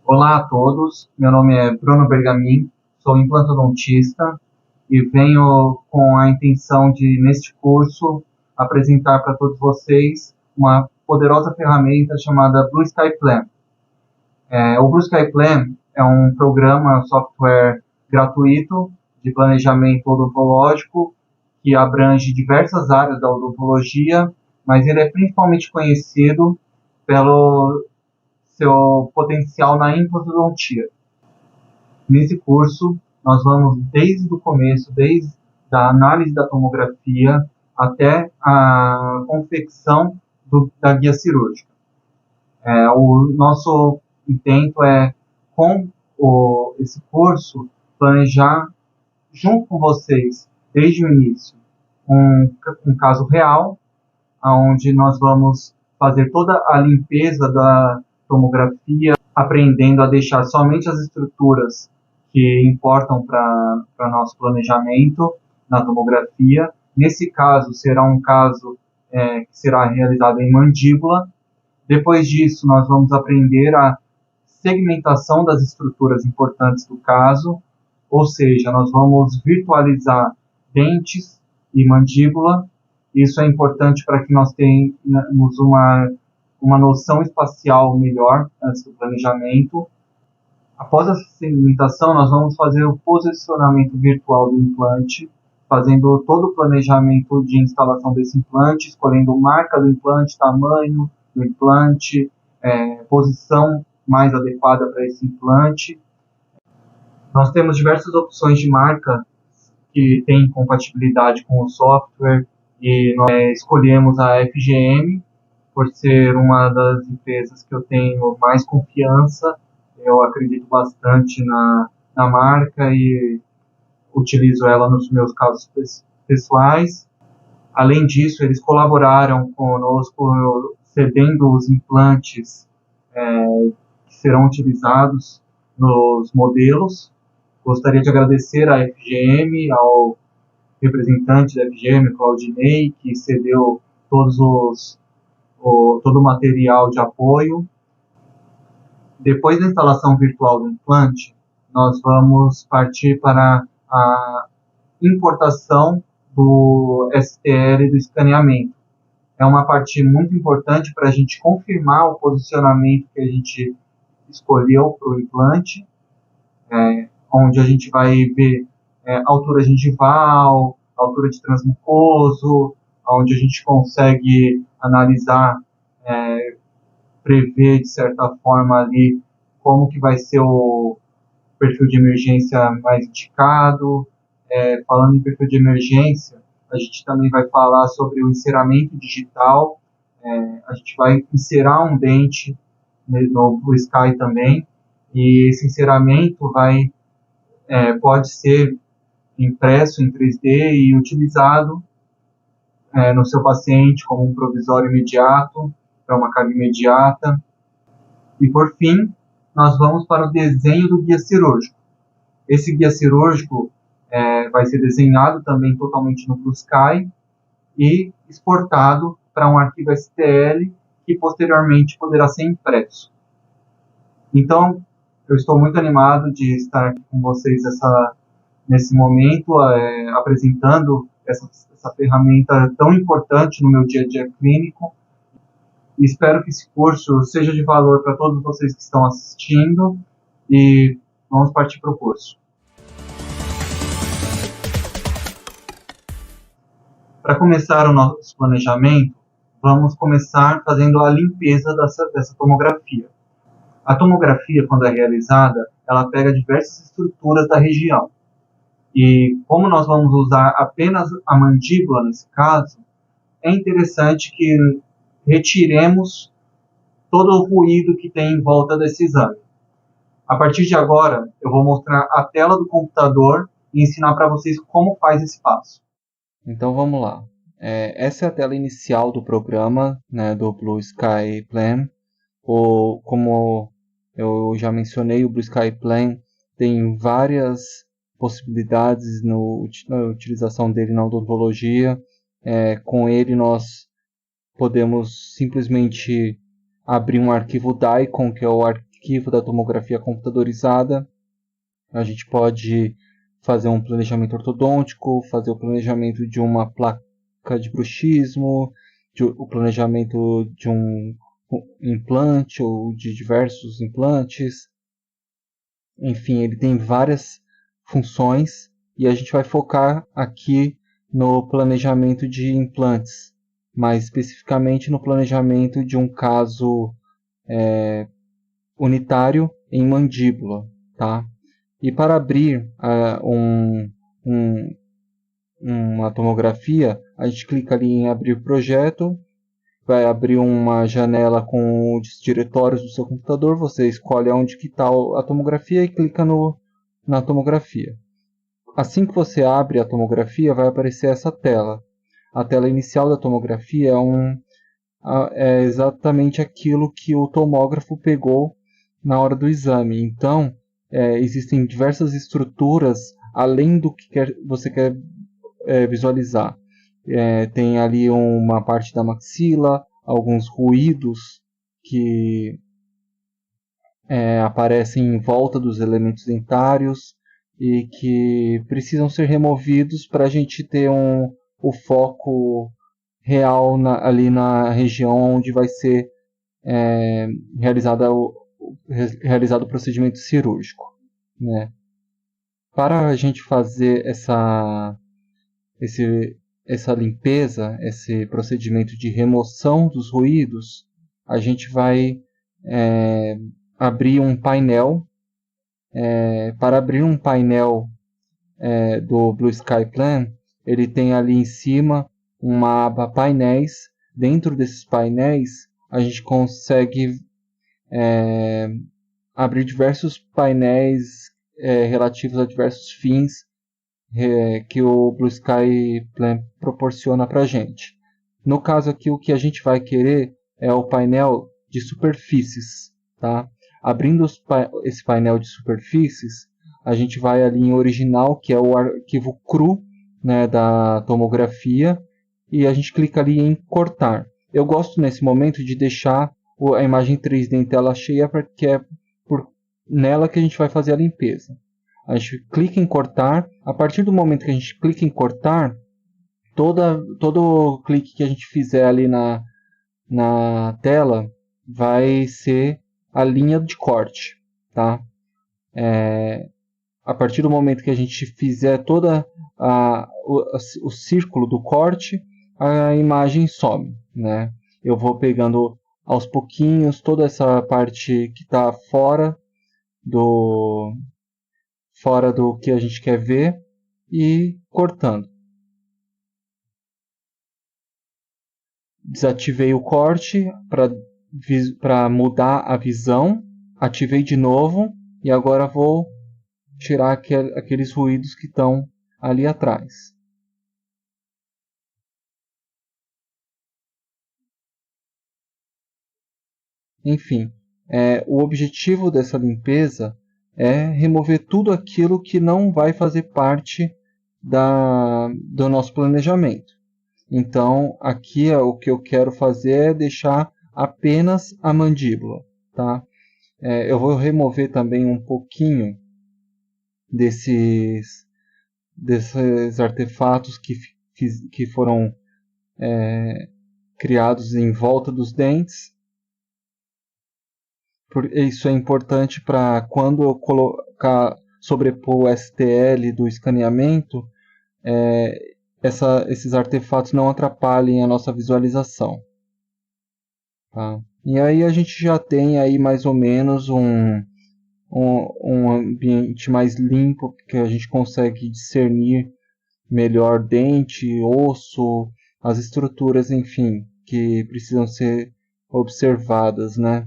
Olá a todos, meu nome é Bruno Bergamin, sou implantodontista e venho com a intenção de, neste curso, apresentar para todos vocês uma poderosa ferramenta chamada Blue Sky Plan. O Blue Sky Plan é um programa, software gratuito de planejamento odontológico que abrange diversas áreas da odontologia, mas ele é principalmente conhecido pelo seu potencial na implantodontia. Nesse curso, nós vamos desde o começo, desde a análise da tomografia até a confecção da guia cirúrgica. O nosso intento é, com esse curso, planejar junto com vocês, desde o início, um caso real, onde nós vamos fazer toda a limpeza da tomografia, aprendendo a deixar somente as estruturas que importam para nosso planejamento na tomografia. Nesse caso, será um caso que será realizado em mandíbula. Depois disso, nós vamos aprender a segmentação das estruturas importantes do caso, ou seja, nós vamos virtualizar dentes e mandíbula. Isso é importante para que nós tenhamos uma noção espacial melhor antes do planejamento. Após a segmentação, nós vamos fazer o posicionamento virtual do implante, fazendo todo o planejamento de instalação desse implante, escolhendo marca do implante, tamanho do implante, posição mais adequada para esse implante. Nós temos diversas opções de marca que têm compatibilidade com o software e nós escolhemos a FGM por ser uma das empresas que eu tenho mais confiança. Eu acredito bastante na marca e utilizo ela nos meus casos pessoais. Além disso, eles colaboraram conosco cedendo os implantes que serão utilizados nos modelos. Gostaria de agradecer à FGM, ao representante da FGM, Claudinei, que cedeu todo o material de apoio. Depois da instalação virtual do implante, nós vamos partir para a importação do STL do escaneamento. É uma parte muito importante para a gente confirmar o posicionamento que a gente escolheu para o implante, onde a gente vai ver altura gengival, altura de transmucoso, onde a gente consegue analisar, prever de certa forma ali como que vai ser o perfil de emergência mais indicado. Falando em perfil de emergência, a gente também vai falar sobre o enceramento digital. A gente vai encerar um dente no Blue Sky também, e esse enceramento pode ser impresso em 3D e utilizado no seu paciente como um provisório imediato, para uma carga imediata. E por fim, nós vamos para o desenho do guia cirúrgico. Esse guia cirúrgico vai ser desenhado também totalmente no Blue Sky e exportado para um arquivo STL que posteriormente poderá ser impresso. Então, eu estou muito animado de estar aqui com vocês nesse momento, apresentando essa ferramenta tão importante no meu dia a dia clínico. E espero que esse curso seja de valor para todos vocês que estão assistindo, e vamos partir para o curso. Para começar o nosso planejamento, vamos começar fazendo a limpeza dessa tomografia. A tomografia, quando é realizada, ela pega diversas estruturas da região. E como nós vamos usar apenas a mandíbula nesse caso, é interessante que retiremos todo o ruído que tem em volta desse exame. A partir de agora, eu vou mostrar a tela do computador e ensinar para vocês como faz esse passo. Então vamos lá. Essa é a tela inicial do programa, né, do Blue Sky Plan. Como eu já mencionei, o Blue Sky Plan tem várias possibilidades na utilização dele na odontologia. Com ele nós podemos simplesmente abrir um arquivo DICOM, que é o arquivo arquivo da tomografia computadorizada. A gente pode fazer um planejamento ortodôntico, fazer o planejamento de uma placa de bruxismo, o planejamento de um implante ou de diversos implantes. Enfim, ele tem várias funções e a gente vai focar aqui no planejamento de implantes, mais especificamente no planejamento de um caso unitário em mandíbula, tá? E para abrir uma tomografia, a gente clica ali em abrir projeto, vai abrir uma janela com os diretórios do seu computador, você escolhe onde que está a tomografia e clica na tomografia. Assim que você abre a tomografia, vai aparecer essa tela. A tela inicial da tomografia é exatamente aquilo que o tomógrafo pegou na hora do exame. Então, existem diversas estruturas além do que você quer visualizar. Tem ali uma parte da maxila, alguns ruídos que aparecem em volta dos elementos dentários e que precisam ser removidos para a gente ter o foco real ali na região onde vai ser realizado o procedimento cirúrgico, né? Para a gente fazer essa limpeza, esse procedimento de remoção dos ruídos, a gente vai abrir um painel. Para abrir um painel do Blue Sky Plan, ele tem ali em cima uma aba painéis. Dentro desses painéis, a gente consegue abrir diversos painéis relativos a diversos fins que o Blue Sky Plan proporciona para a gente. No caso aqui, o que a gente vai querer é o painel de superfícies, tá? Abrindo esse painel de superfícies, a gente vai ali em original, que é o arquivo cru, né, da tomografia, e a gente clica ali em cortar. Eu gosto nesse momento de deixar a imagem 3D em tela cheia, porque é nela que a gente vai fazer a limpeza. A gente clica em cortar. A partir do momento que a gente clica em cortar, todo clique que a gente fizer ali na tela vai ser a linha de corte, tá? A partir do momento que a gente fizer todo o círculo do corte, a imagem some, né? Eu vou pegando aos pouquinhos toda essa parte que está fora do que a gente quer ver e cortando. Desativei o corte para mudar a visão, ativei de novo e agora vou tirar aqueles ruídos que estão ali atrás. Enfim, o objetivo dessa limpeza é remover tudo aquilo que não vai fazer parte do nosso planejamento. Então, aqui o que eu quero fazer é deixar apenas a mandíbula, tá? Eu vou remover também um pouquinho desses artefatos que foram criados em volta dos dentes. Isso é importante para quando eu sobrepor o STL do escaneamento, esses artefatos não atrapalhem a nossa visualização. Tá? E aí a gente já tem aí mais ou menos um ambiente mais limpo, que a gente consegue discernir melhor dente, osso, as estruturas, enfim, que precisam ser observadas, né?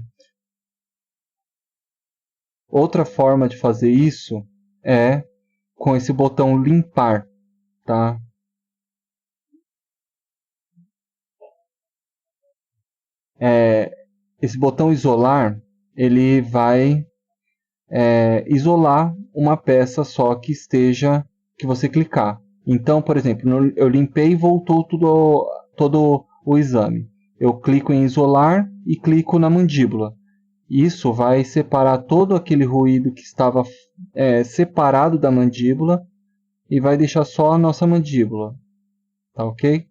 Outra forma de fazer isso é com esse botão limpar, tá? Esse botão isolar, ele vai isolar uma peça só que você clicar. Então, por exemplo, eu limpei e voltou todo o exame. Eu clico em isolar e clico na mandíbula. Isso vai separar todo aquele ruído que estava separado da mandíbula e vai deixar só a nossa mandíbula, tá ok?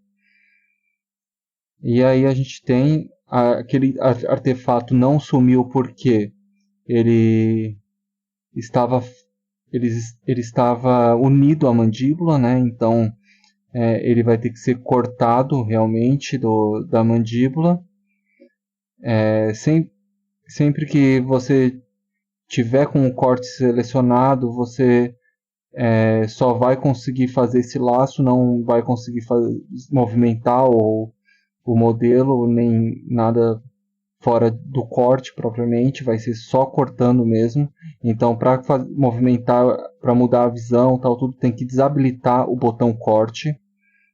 E aí a gente tem aquele artefato não sumiu porque ele estava ele estava unido à mandíbula, né? Então ele vai ter que ser cortado realmente da mandíbula. Sempre que você tiver com o corte selecionado, você só vai conseguir fazer esse laço, não vai conseguir movimentar o modelo, nem nada fora do corte propriamente, vai ser só cortando mesmo. Então, para movimentar, para mudar a visão, tal, tudo tem que desabilitar o botão corte,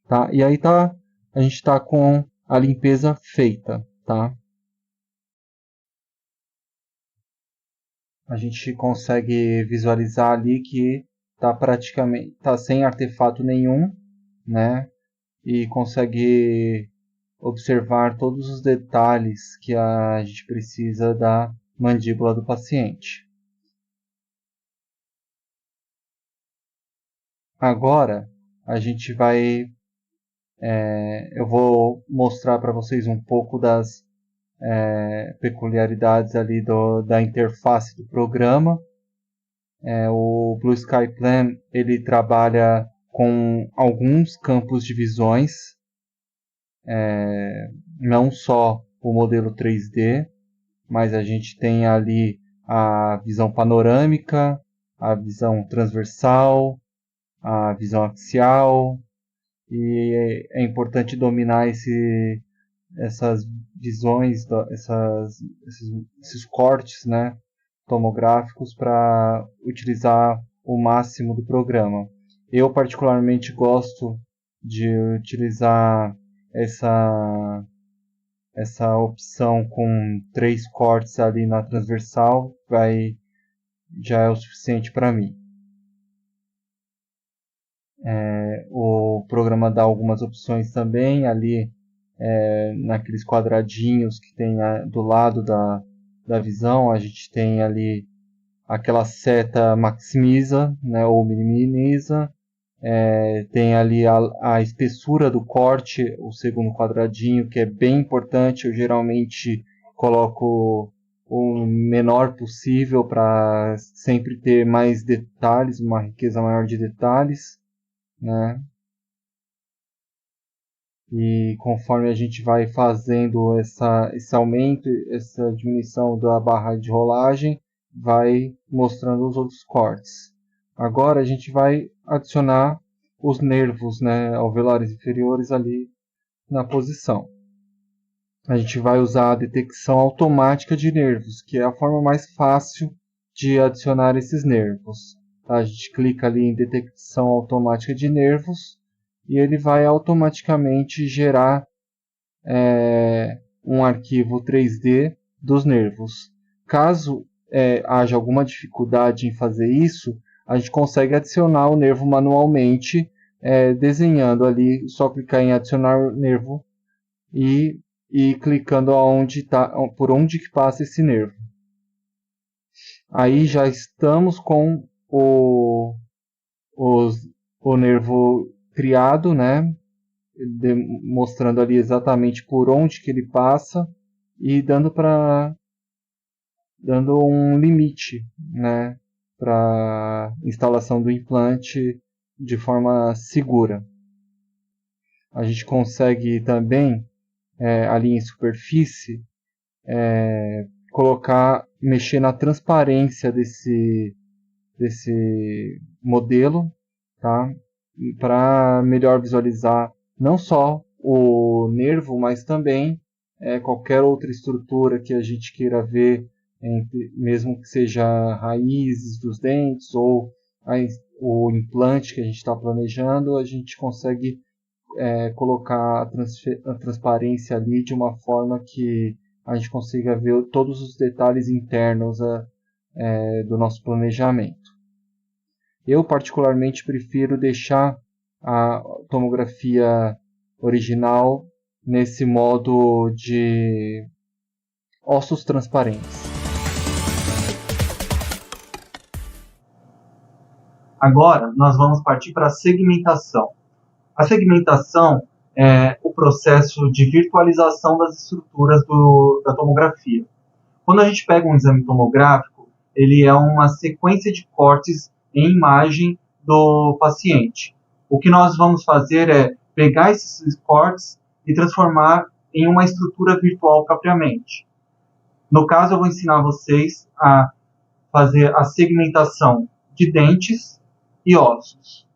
tá? E aí a gente está com a limpeza feita, tá? A gente consegue visualizar ali que tá sem artefato nenhum, né? E consegue observar todos os detalhes que a gente precisa da mandíbula do paciente. Agora a gente vai, eu vou mostrar para vocês um pouco das peculiaridades ali da interface do programa. O Blue Sky Plan ele trabalha com alguns campos de visões, não só o modelo 3D, mas a gente tem ali a visão panorâmica, a visão transversal, a visão axial, e é importante dominar essas visões, esses cortes, né, tomográficos para utilizar o máximo do programa. Eu particularmente gosto de utilizar essa opção com 3 cortes ali na transversal, já é o suficiente para mim. O programa dá algumas opções também ali naqueles quadradinhos que tem do lado da visão. A gente tem ali aquela seta maximiza, né, ou minimiza. Tem ali a espessura do corte, o segundo quadradinho, que é bem importante. Eu geralmente coloco o menor possível para sempre ter mais detalhes, uma riqueza maior de detalhes, né? E conforme a gente vai fazendo esse aumento, essa diminuição da barra de rolagem, vai mostrando os outros cortes. Agora a gente vai adicionar os nervos, né, alveolares inferiores ali na posição. A gente vai usar a detecção automática de nervos, que é a forma mais fácil de adicionar esses nervos. Tá? A gente clica ali em detecção automática de nervos e ele vai automaticamente gerar um arquivo 3D dos nervos. Caso haja alguma dificuldade em fazer isso, a gente consegue adicionar o nervo manualmente, desenhando ali, só clicar em adicionar nervo e clicando por onde que passa esse nervo. Aí já estamos com o nervo criado, né? Mostrando ali exatamente por onde que ele passa e dando um limite, né, para instalação do implante de forma segura. A gente consegue também ali em superfície mexer na transparência desse modelo, tá? Para melhor visualizar não só o nervo, mas também qualquer outra estrutura que a gente queira ver, mesmo que seja raízes dos dentes ou o implante que a gente está planejando, a gente consegue colocar a transparência ali de uma forma que a gente consiga ver todos os detalhes internos do nosso planejamento. Eu particularmente prefiro deixar a tomografia original nesse modo de ossos transparentes. Agora, nós vamos partir para a segmentação. A segmentação é o processo de virtualização das estruturas da tomografia. Quando a gente pega um exame tomográfico, ele é uma sequência de cortes em imagem do paciente. O que nós vamos fazer é pegar esses cortes e transformar em uma estrutura virtual propriamente. No caso, eu vou ensinar vocês a fazer a segmentação de dentes e ossos.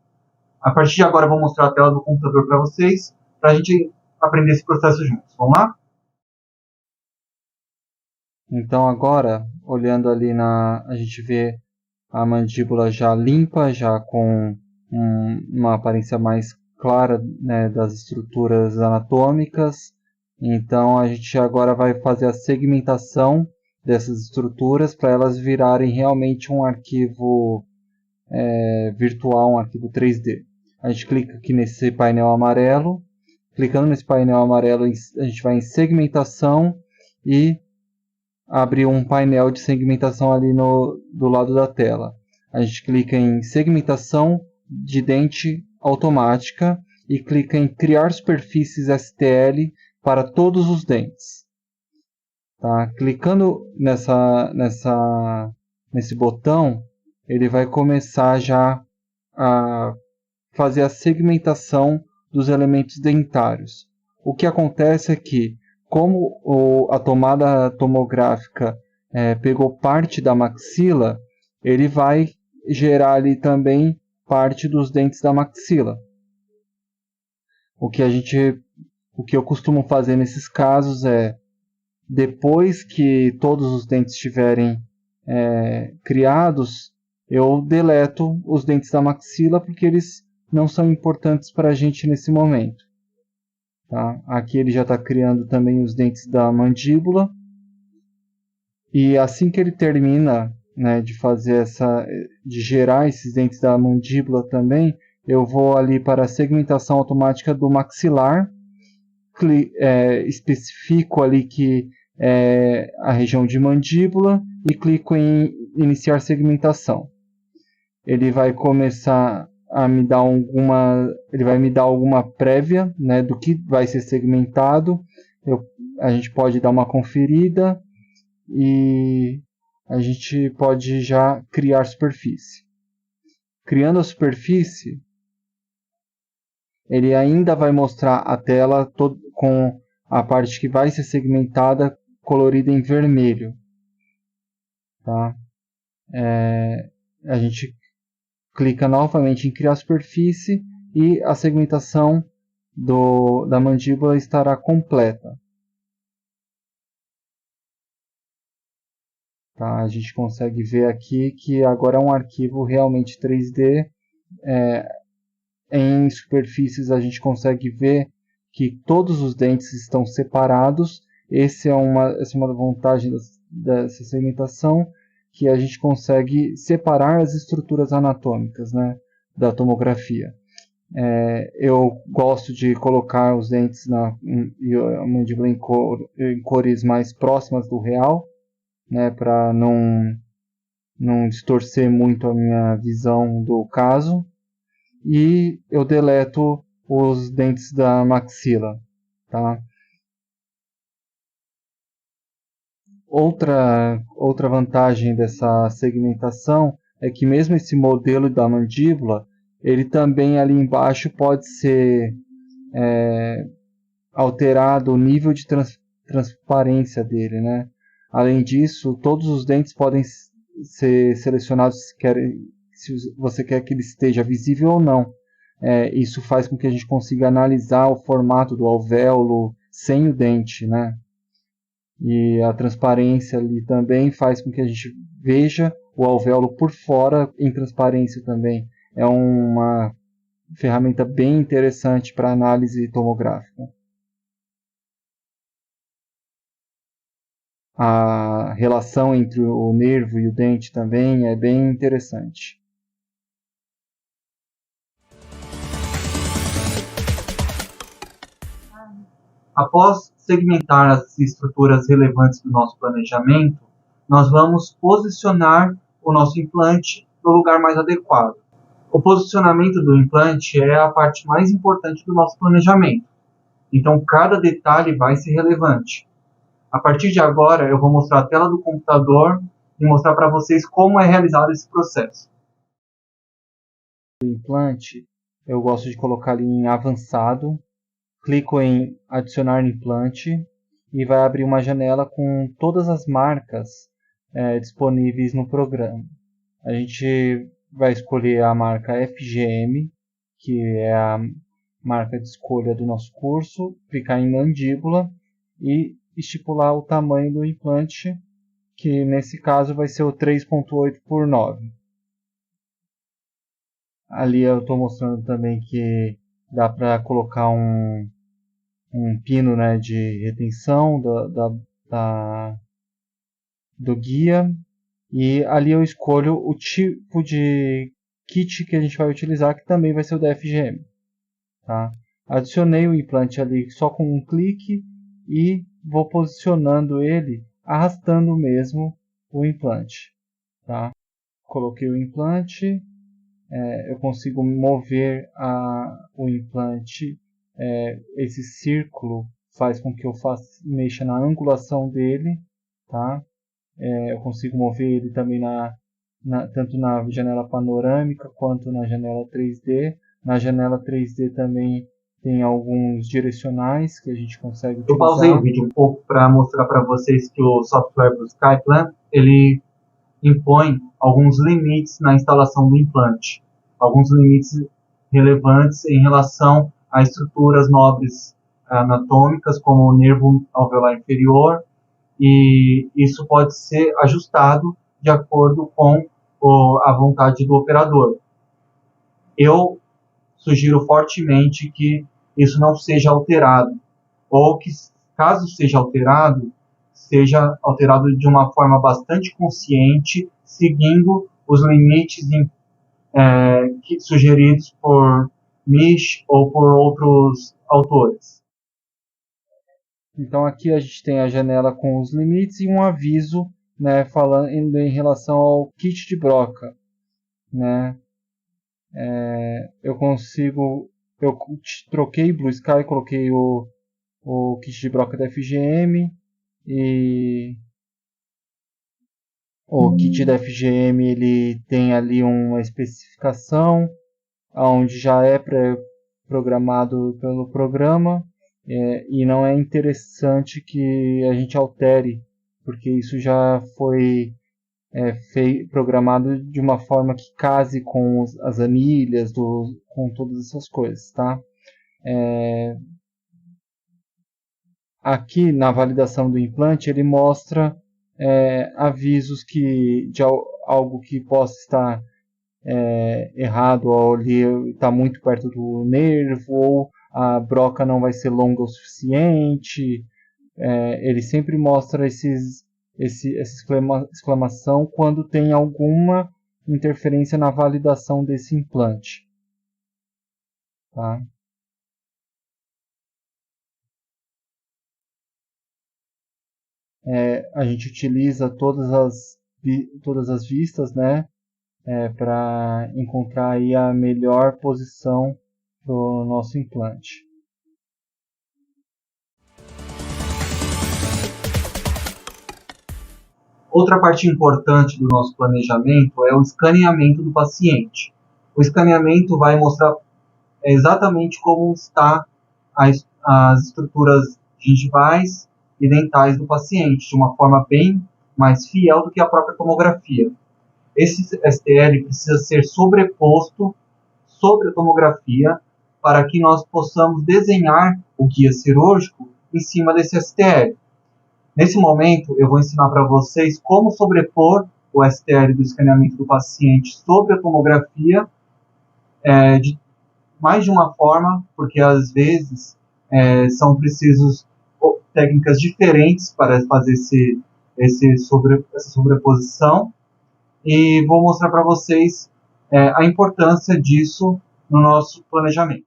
A partir de agora, eu vou mostrar a tela do computador para vocês, para a gente aprender esse processo juntos. Vamos lá? Então agora, olhando ali a gente vê a mandíbula já limpa, já com uma aparência mais clara, né, das estruturas anatômicas. Então a gente agora vai fazer a segmentação dessas estruturas para elas virarem realmente um arquivo virtual, um arquivo 3D. A gente clica aqui nesse painel amarelo. Clicando nesse painel amarelo, a gente vai em segmentação e abre um painel de segmentação ali do lado da tela. A gente clica em segmentação de dente automática e clica em criar superfícies STL para todos os dentes. Tá? Clicando nesse botão, ele vai começar já a fazer a segmentação dos elementos dentários. O que acontece é que, como a tomada tomográfica pegou parte da maxila, ele vai gerar ali também parte dos dentes da maxila. O que eu costumo fazer nesses casos é, depois que todos os dentes estiverem criados, eu deleto os dentes da maxila porque eles não são importantes para a gente nesse momento. Tá? Aqui ele já está criando também os dentes da mandíbula. E assim que ele termina, né, de gerar esses dentes da mandíbula também, eu vou ali para a segmentação automática do maxilar, especifico ali que é a região de mandíbula e clico em iniciar segmentação. Ele vai começar a me dar alguma prévia, né, do que vai ser segmentado. A gente pode dar uma conferida e a gente pode já criar superfície. Criando a superfície, ele ainda vai mostrar a tela com a parte que vai ser segmentada colorida em vermelho. Tá? A gente clica novamente em criar superfície e a segmentação da mandíbula estará completa. Tá? A gente consegue ver aqui que agora é um arquivo realmente 3D. Em superfícies a gente consegue ver que todos os dentes estão separados. Essa é uma vantagem dessa segmentação, que a gente consegue separar as estruturas anatômicas, né, da tomografia. Eu gosto de colocar os dentes e a mandíbula em cores mais próximas do real, né, para não distorcer muito a minha visão do caso. E eu deleto os dentes da maxila. Tá? Outra vantagem dessa segmentação é que mesmo esse modelo da mandíbula, ele também ali embaixo pode ser alterado o nível de transparência dele, né? Além disso, todos os dentes podem ser selecionados se você quer que ele esteja visível ou não. Isso faz com que a gente consiga analisar o formato do alvéolo sem o dente, né? E a transparência ali também faz com que a gente veja o alvéolo por fora em transparência também. É uma ferramenta bem interessante para análise tomográfica. A relação entre o nervo e o dente também é bem interessante. Após segmentar as estruturas relevantes do nosso planejamento, nós vamos posicionar o nosso implante no lugar mais adequado. O posicionamento do implante é a parte mais importante do nosso planejamento. Então, cada detalhe vai ser relevante. A partir de agora, eu vou mostrar a tela do computador e mostrar para vocês como é realizado esse processo. O implante, eu gosto de colocar ali em avançado, clico em adicionar implante e vai abrir uma janela com todas as marcas disponíveis no programa. A gente vai escolher a marca FGM, que é a marca de escolha do nosso curso, clicar em mandíbula e estipular o tamanho do implante, que nesse caso vai ser o 3.8 por 9. Ali eu estou mostrando também que dá para colocar um pino, né, de retenção do guia, e ali eu escolho o tipo de kit que a gente vai utilizar, que também vai ser o da FGM. Tá? Adicionei o implante ali só com um clique e vou posicionando ele, arrastando mesmo o implante. Tá? Coloquei o implante, eu consigo mover o implante, esse círculo faz com que eu mexa na angulação dele, tá? Eu consigo mover ele também tanto na janela panorâmica quanto na janela 3D. Na janela 3D também tem alguns direcionais que a gente consegue Eu pausei o utilizar. vídeo um pouco para mostrar para vocês que o software do SkyPlan, ele impõe alguns limites na instalação do implante, alguns limites relevantes em relação a estruturas nobres anatômicas, como o nervo alveolar inferior, e isso pode ser ajustado de acordo com a vontade do operador. Eu sugiro fortemente que isso não seja alterado, ou que, caso seja alterado de uma forma bastante consciente, seguindo os limites sugeridos por Misch ou por outros autores. Então aqui a gente tem a janela com os limites e um aviso, né, falando em relação ao kit de broca, né? Eu troquei Blue Sky, coloquei o kit de broca da FGM, e o kit da FGM ele tem ali uma especificação onde já é pré-programado pelo programa, e não é interessante que a gente altere, porque isso já foi programado de uma forma que case com as anilhas, com todas essas coisas, tá? Aqui na validação do implante ele mostra avisos de algo que possa estar errado, ou ali está muito perto do nervo, ou a broca não vai ser longa o suficiente. Ele sempre mostra essa exclamação quando tem alguma interferência na validação desse implante. Tá? A gente utiliza todas as vistas, né, para encontrar aí a melhor posição para o nosso implante. Outra parte importante do nosso planejamento é o escaneamento do paciente. O escaneamento vai mostrar exatamente como está as estruturas gengivais e dentais do paciente, de uma forma bem mais fiel do que a própria tomografia. Esse STL precisa ser sobreposto sobre a tomografia para que nós possamos desenhar o guia cirúrgico em cima desse STL. Nesse momento, eu vou ensinar para vocês como sobrepor o STL do escaneamento do paciente sobre a tomografia de mais de uma forma, porque às vezes são precisos técnicas diferentes para fazer essa sobreposição, e vou mostrar para vocês a importância disso no nosso planejamento.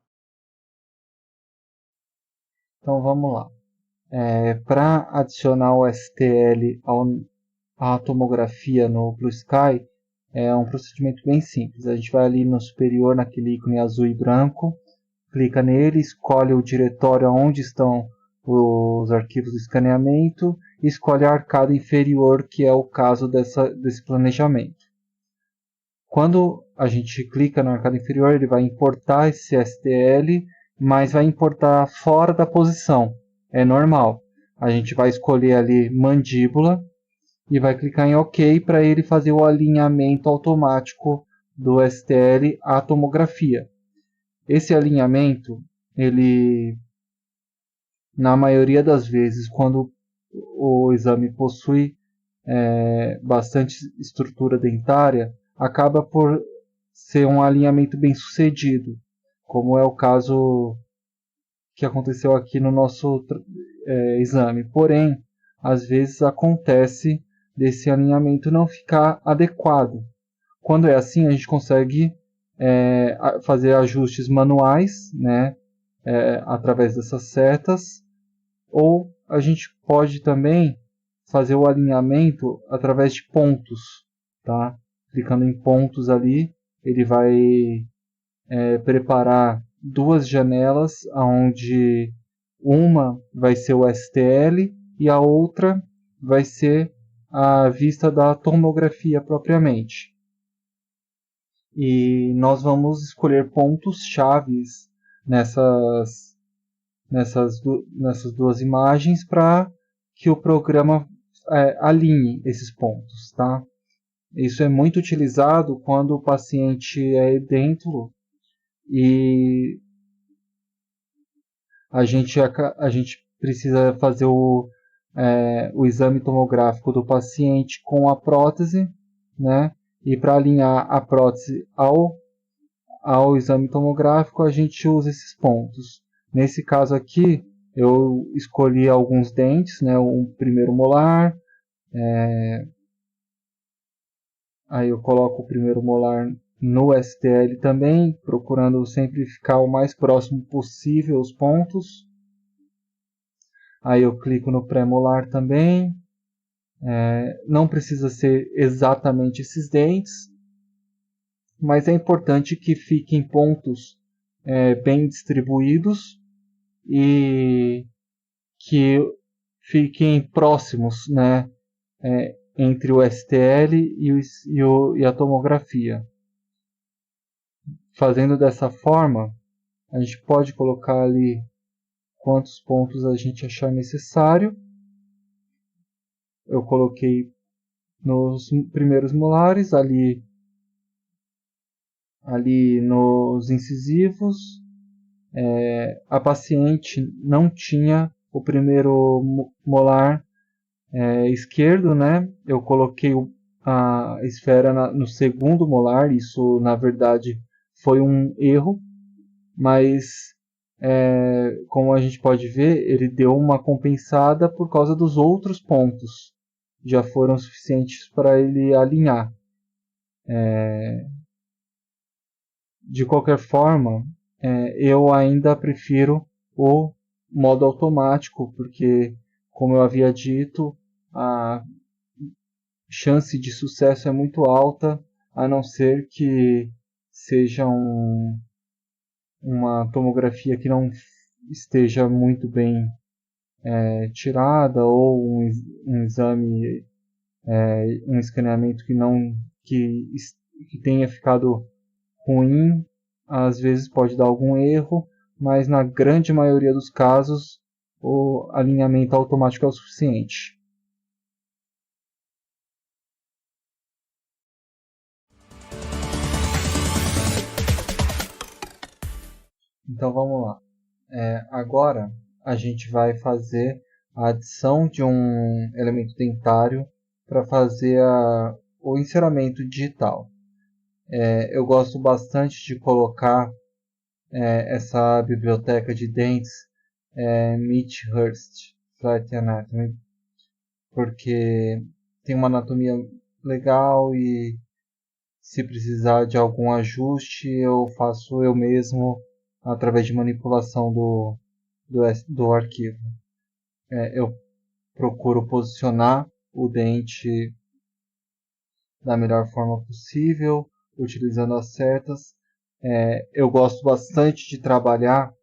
Então vamos lá. Para adicionar o STL à tomografia no Blue Sky, É um procedimento bem simples. A gente vai ali no superior, naquele ícone azul e branco, clica nele, escolhe o diretório onde estão os arquivos do escaneamento e escolhe a arcada inferior, que é o caso desse planejamento. Quando a gente clica na arcada inferior, ele vai importar esse STL, mas vai importar fora da posição. É normal. A gente vai escolher ali mandíbula e vai clicar em OK para ele fazer o alinhamento automático do STL à tomografia. Esse alinhamento, ele, na maioria das vezes, quando o exame possui bastante estrutura dentária, acaba por ser um alinhamento bem sucedido, como é o caso que aconteceu aqui no nosso exame. Porém, às vezes acontece desse alinhamento não ficar adequado. Quando é assim, a gente consegue fazer ajustes manuais, né, através dessas setas, ou a gente pode também fazer o alinhamento através de pontos, tá? Clicando em pontos ali, ele vai preparar duas janelas, onde uma vai ser o STL e a outra vai ser a vista da tomografia propriamente. E nós vamos escolher pontos chaves nessas duas imagens para que o programa alinhe esses pontos, tá? Isso é muito utilizado quando o paciente é edêntulo e a gente precisa fazer o exame tomográfico do paciente com a prótese, né? E para alinhar a prótese ao exame tomográfico, a gente usa esses pontos. Nesse caso aqui, eu escolhi alguns dentes, né? Um primeiro molar, aí eu coloco o primeiro molar no STL também, procurando sempre ficar o mais próximo possível os pontos. Aí eu clico no pré-molar também. Não precisa ser exatamente esses dentes, mas é importante que fiquem pontos bem distribuídos e que fiquem próximos, né, entre o STL e a tomografia. Fazendo dessa forma, a gente pode colocar ali quantos pontos a gente achar necessário. Eu coloquei nos primeiros molares, ali nos incisivos. A paciente não tinha o primeiro molar esquerdo, né? Eu coloquei a esfera no segundo molar. Isso, na verdade, foi um erro, mas como a gente pode ver, ele deu uma compensada por causa dos outros pontos. Já foram suficientes para ele alinhar. De qualquer forma, eu ainda prefiro o modo automático, porque, como eu havia dito, a chance de sucesso é muito alta, a não ser que seja uma tomografia que não esteja muito bem tirada, ou um exame, um escaneamento que tenha ficado ruim. Às vezes pode dar algum erro, mas na grande maioria dos casos o alinhamento automático é o suficiente. Então vamos lá. Agora a gente vai fazer a adição de um elemento dentário para fazer o enceramento digital. Eu gosto bastante de colocar essa biblioteca de dentes Mead-Hurst Flat Anatomy, porque tem uma anatomia legal e se precisar de algum ajuste eu faço eu mesmo através de manipulação do arquivo. Eu procuro posicionar o dente da melhor forma possível, utilizando as setas. Eu gosto bastante de trabalhar,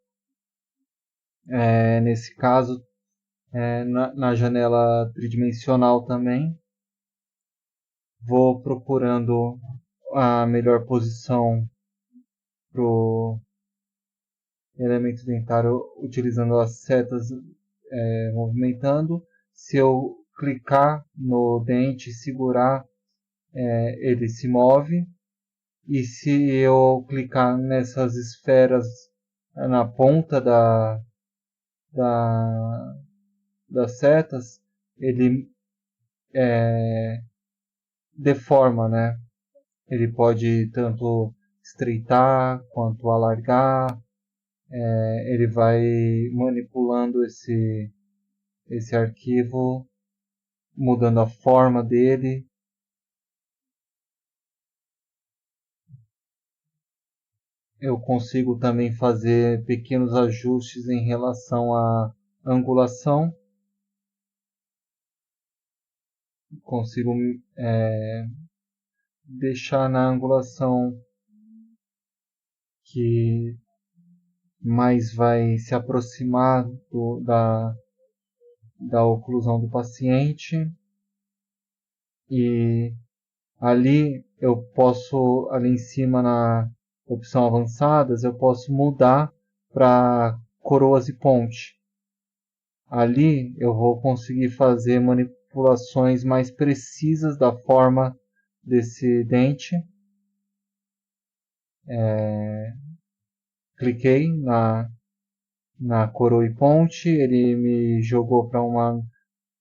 nesse caso, na janela tridimensional também. Vou procurando a melhor posição para o elemento dentário utilizando as setas movimentando. Se eu clicar no dente e segurar, ele se move. E se eu clicar nessas esferas na ponta das setas, ele deforma, né? Ele pode tanto estreitar quanto alargar. Ele vai manipulando esse arquivo, mudando a forma dele. Eu consigo também fazer pequenos ajustes em relação à angulação. Consigo deixar na angulação que mais vai se aproximar da oclusão do paciente. E ali eu posso, ali em cima na opção avançadas, eu posso mudar para coroas e ponte. Ali eu vou conseguir fazer manipulações mais precisas da forma desse dente. Cliquei na coroa e ponte, ele me jogou para uma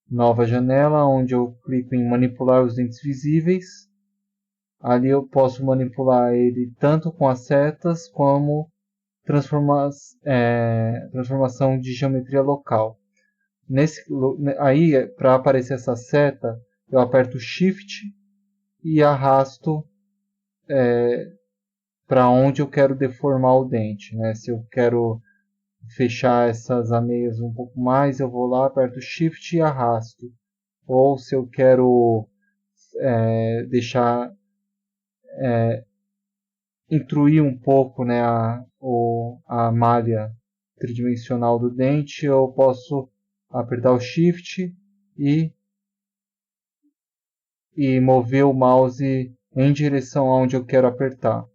nova janela onde eu clico em manipular os dentes visíveis. Ali eu posso manipular ele tanto com as setas como transformação de geometria local. Aí, para aparecer essa seta, eu aperto Shift e arrasto para onde eu quero deformar o dente, né? Se eu quero fechar essas ameias um pouco mais, eu vou lá, aperto Shift e arrasto. Ou se eu quero deixar intruir um pouco, né, a malha tridimensional do dente, eu posso apertar o Shift e mover o mouse em direção aonde eu quero apertar.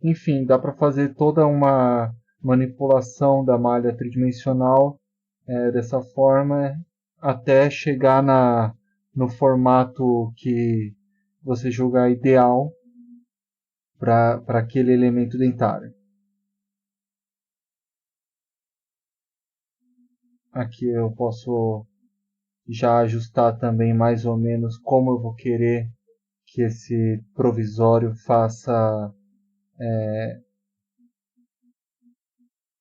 Enfim, dá para fazer toda uma manipulação da malha tridimensional dessa forma até chegar no formato que você julgar ideal para aquele elemento dentário. Aqui eu posso já ajustar também mais ou menos como eu vou querer que esse provisório faça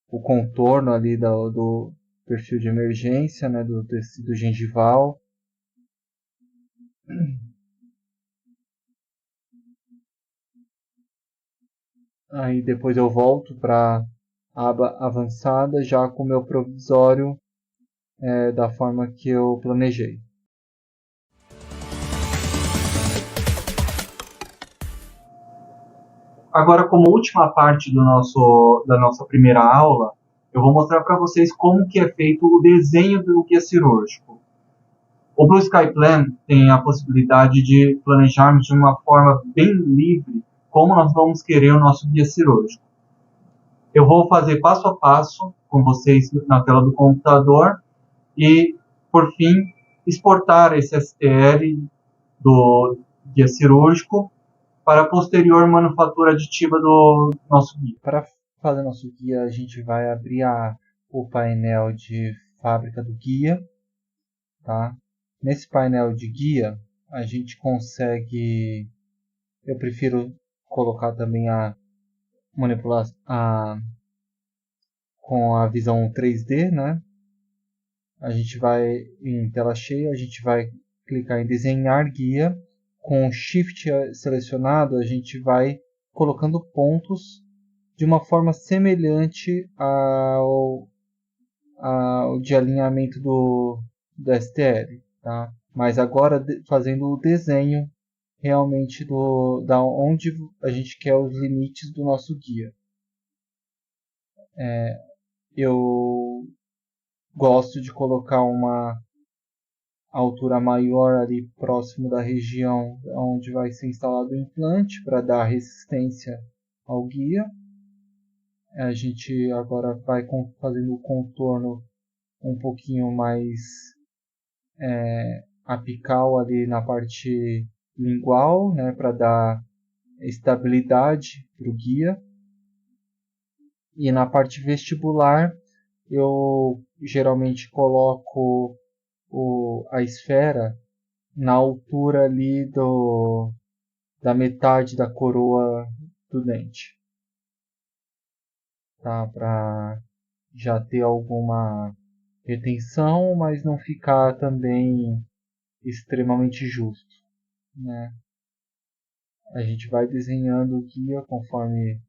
o contorno ali do perfil de emergência, né, do tecido gengival. Aí depois eu volto para a aba avançada já com o meu provisório da forma que eu planejei. Agora, como última parte da nossa primeira aula, eu vou mostrar para vocês como que é feito o desenho do guia cirúrgico. O Blue Sky Plan tem a possibilidade de planejarmos de uma forma bem livre como nós vamos querer o nosso guia cirúrgico. Eu vou fazer passo a passo com vocês na tela do computador e, por fim, exportar esse STL do guia cirúrgico para a posterior manufatura aditiva do nosso guia. Para fazer nosso guia, a gente vai abrir o painel de fábrica do guia. Tá? Nesse painel de guia, a gente consegue... Eu prefiro colocar também a manipulação com a visão 3D, né? A gente vai em tela cheia, a gente vai clicar em desenhar guia. Com o Shift selecionado, a gente vai colocando pontos de uma forma semelhante ao de alinhamento do STL. Tá? Mas agora fazendo o desenho realmente da onde a gente quer os limites do nosso guia. Eu gosto de colocar uma altura maior ali próximo da região onde vai ser instalado o implante para dar resistência ao guia. A gente agora vai fazendo o contorno um pouquinho mais apical ali na parte lingual, né, para dar estabilidade para o guia. E na parte vestibular eu geralmente coloco a esfera na altura ali da metade da coroa do dente, tá? Para já ter alguma retenção, mas não ficar também extremamente justo, né? A gente vai desenhando o guia conforme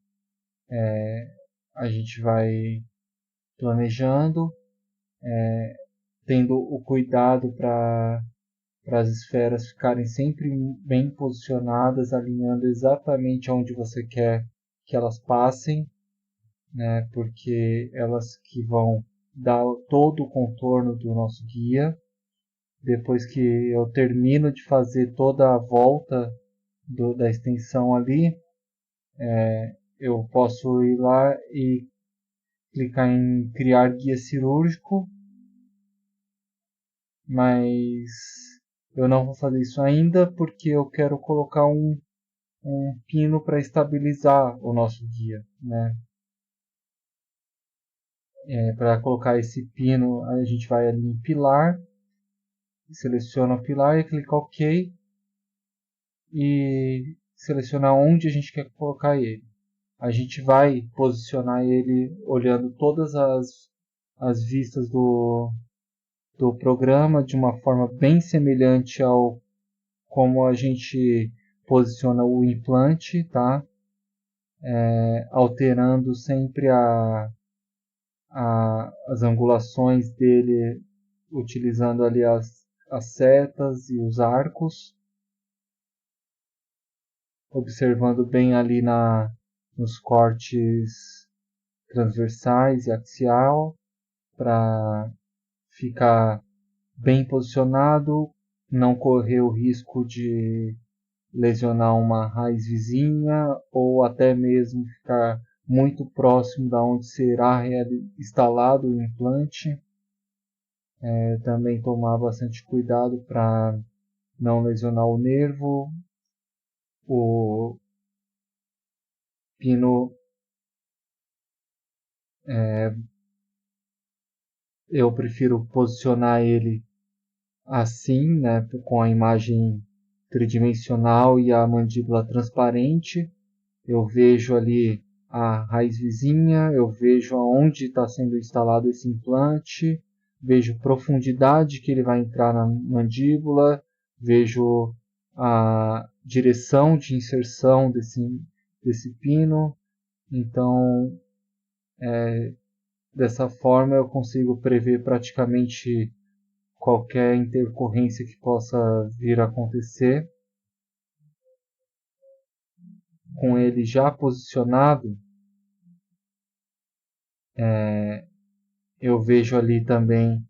a gente vai planejando, tendo o cuidado para as esferas ficarem sempre bem posicionadas, alinhando exatamente onde você quer que elas passem, né? Porque elas que vão dar todo o contorno do nosso guia. Depois que eu termino de fazer toda a volta da extensão ali, eu posso ir lá e clicar em criar guia cirúrgico, mas eu não vou fazer isso ainda porque eu quero colocar um pino para estabilizar o nosso guia, né? Para colocar esse pino, a gente vai ali em pilar, seleciona o pilar e clica OK e seleciona onde a gente quer colocar ele. A gente vai posicionar ele olhando todas as vistas do programa de uma forma bem semelhante ao como a gente posiciona o implante, tá? Alterando sempre as angulações dele, utilizando ali as setas e os arcos, observando bem ali nos cortes transversais e axial, para ficar bem posicionado, não correr o risco de lesionar uma raiz vizinha ou até mesmo ficar muito próximo da onde será instalado o implante. Também tomar bastante cuidado para não lesionar o nervo. O pino, eu prefiro posicionar ele assim, né, com a imagem tridimensional e a mandíbula transparente. Eu vejo ali a raiz vizinha, eu vejo aonde está sendo instalado esse implante, vejo a profundidade que ele vai entrar na mandíbula, vejo a direção de inserção desse pino. Então, dessa forma eu consigo prever praticamente qualquer intercorrência que possa vir a acontecer. Com ele já posicionado, eu vejo ali também,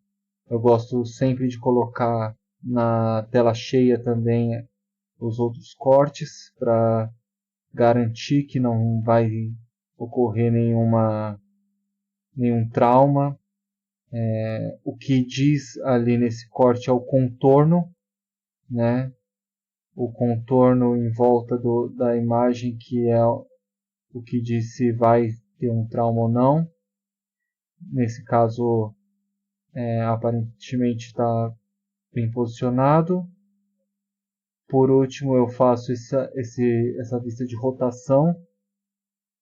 eu gosto sempre de colocar na tela cheia também os outros cortes para garantir que não vai ocorrer nenhum trauma. O que diz ali nesse corte é o contorno, né? O contorno em volta da imagem, que é o que diz se vai ter um trauma ou não. Nesse caso, aparentemente está bem posicionado. Por último, eu faço essa vista de rotação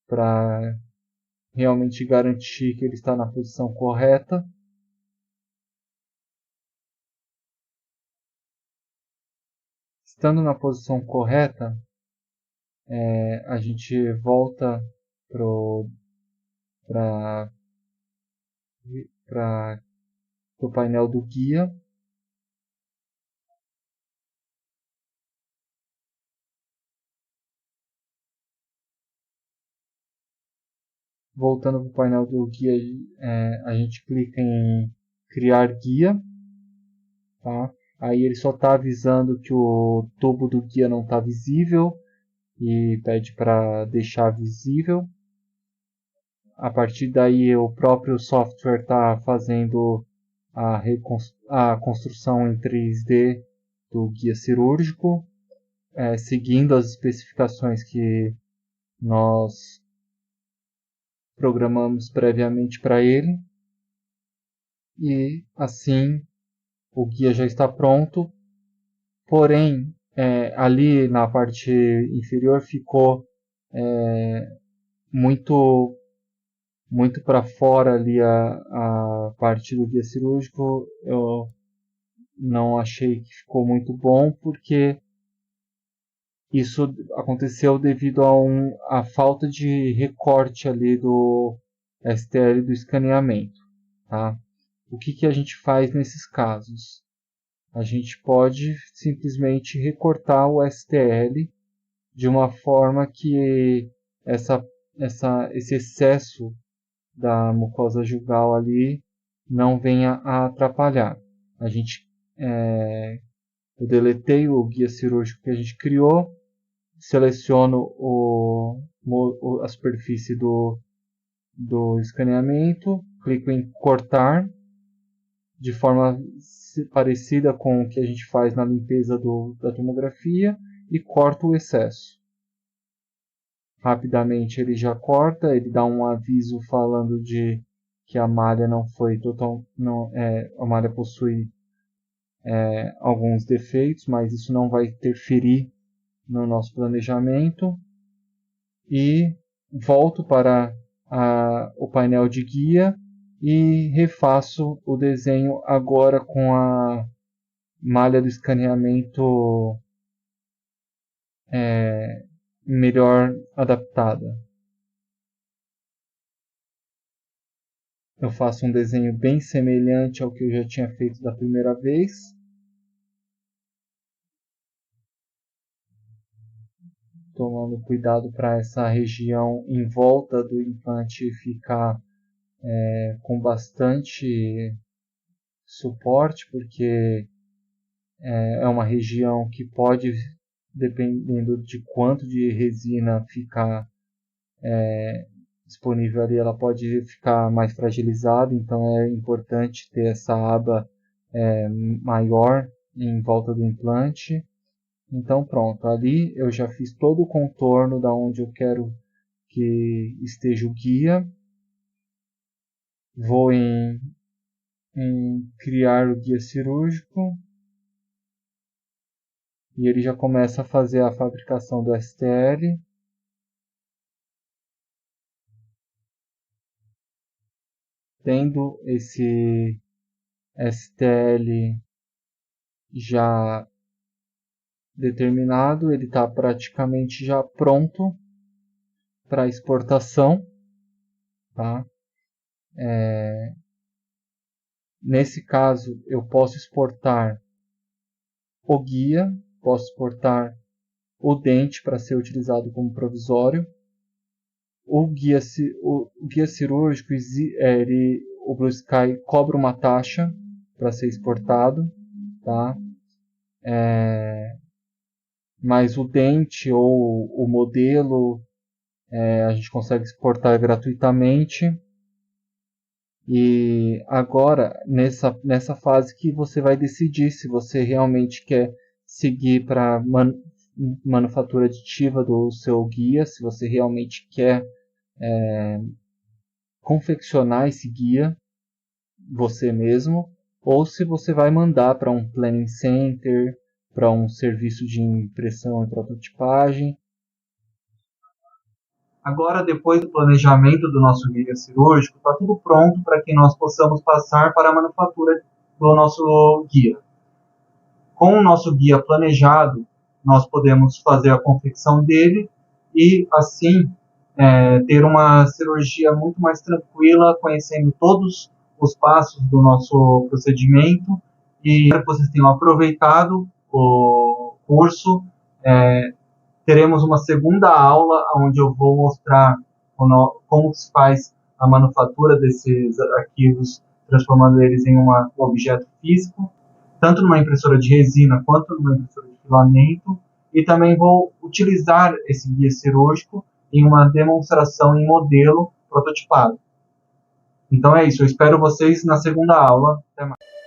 para realmente garantir que ele está na posição correta. Estando na posição correta, a gente volta para o painel do guia. voltando para o painel do guia, a gente clica em criar guia, tá? Aí ele só está avisando que o tubo do guia não está visível e pede para deixar visível. A partir daí o próprio software está fazendo a construção em 3D do guia cirúrgico, seguindo as especificações que nós programamos previamente para ele. E assim o guia já está pronto, porém ali na parte inferior ficou muito para fora ali a parte do guia cirúrgico. Eu não achei que ficou muito bom, porque isso aconteceu devido a falta de recorte ali do STL do escaneamento, tá? O que a gente faz nesses casos? A gente pode simplesmente recortar o STL de uma forma que esse excesso da mucosa jugal ali não venha a atrapalhar. Eu deletei o guia cirúrgico que a gente criou, seleciono a superfície do escaneamento, clico em cortar, de forma parecida com o que a gente faz na limpeza da tomografia, e corto o excesso. Rapidamente ele já corta, ele dá um aviso falando de que a malha não foi total, a malha possui alguns defeitos, mas isso não vai interferir no nosso planejamento. E volto para o painel de guia e refaço o desenho agora com a malha do escaneamento melhor adaptada. Eu faço um desenho bem semelhante ao que eu já tinha feito da primeira vez. Tomando cuidado para essa região em volta do implante ficar com bastante suporte, porque é uma região que pode, dependendo de quanto de resina ficar disponível ali, ela pode ficar mais fragilizada, então é importante ter essa aba maior em volta do implante. Então pronto, ali eu já fiz todo o contorno da onde eu quero que esteja o guia. Vou em criar o guia cirúrgico e ele já começa a fazer a fabricação do STL. Tendo esse STL já determinado, ele está praticamente já pronto para exportação, tá? Nesse caso, eu posso exportar o guia, posso exportar o dente para ser utilizado como provisório. O guia cirúrgico, o Blue Sky cobra uma taxa para ser exportado, tá? Mas o dente ou o modelo a gente consegue exportar gratuitamente. E agora, nessa fase que você vai decidir se você realmente quer seguir para manufatura aditiva do seu guia, se você realmente quer confeccionar esse guia você mesmo, ou se você vai mandar para um planning center, para um serviço de impressão e prototipagem. Agora, depois do planejamento do nosso guia cirúrgico, está tudo pronto para que nós possamos passar para a manufatura do nosso guia. Com o nosso guia planejado, nós podemos fazer a confecção dele e, assim, ter uma cirurgia muito mais tranquila, conhecendo todos os passos do nosso procedimento. E espero que vocês tenham aproveitado o curso. Teremos uma segunda aula onde eu vou mostrar como se faz a manufatura desses arquivos, transformando eles em um objeto físico, tanto numa impressora de resina quanto numa impressora de filamento, e também vou utilizar esse guia cirúrgico em uma demonstração em modelo prototipado. Então é isso, eu espero vocês na segunda aula. Até mais.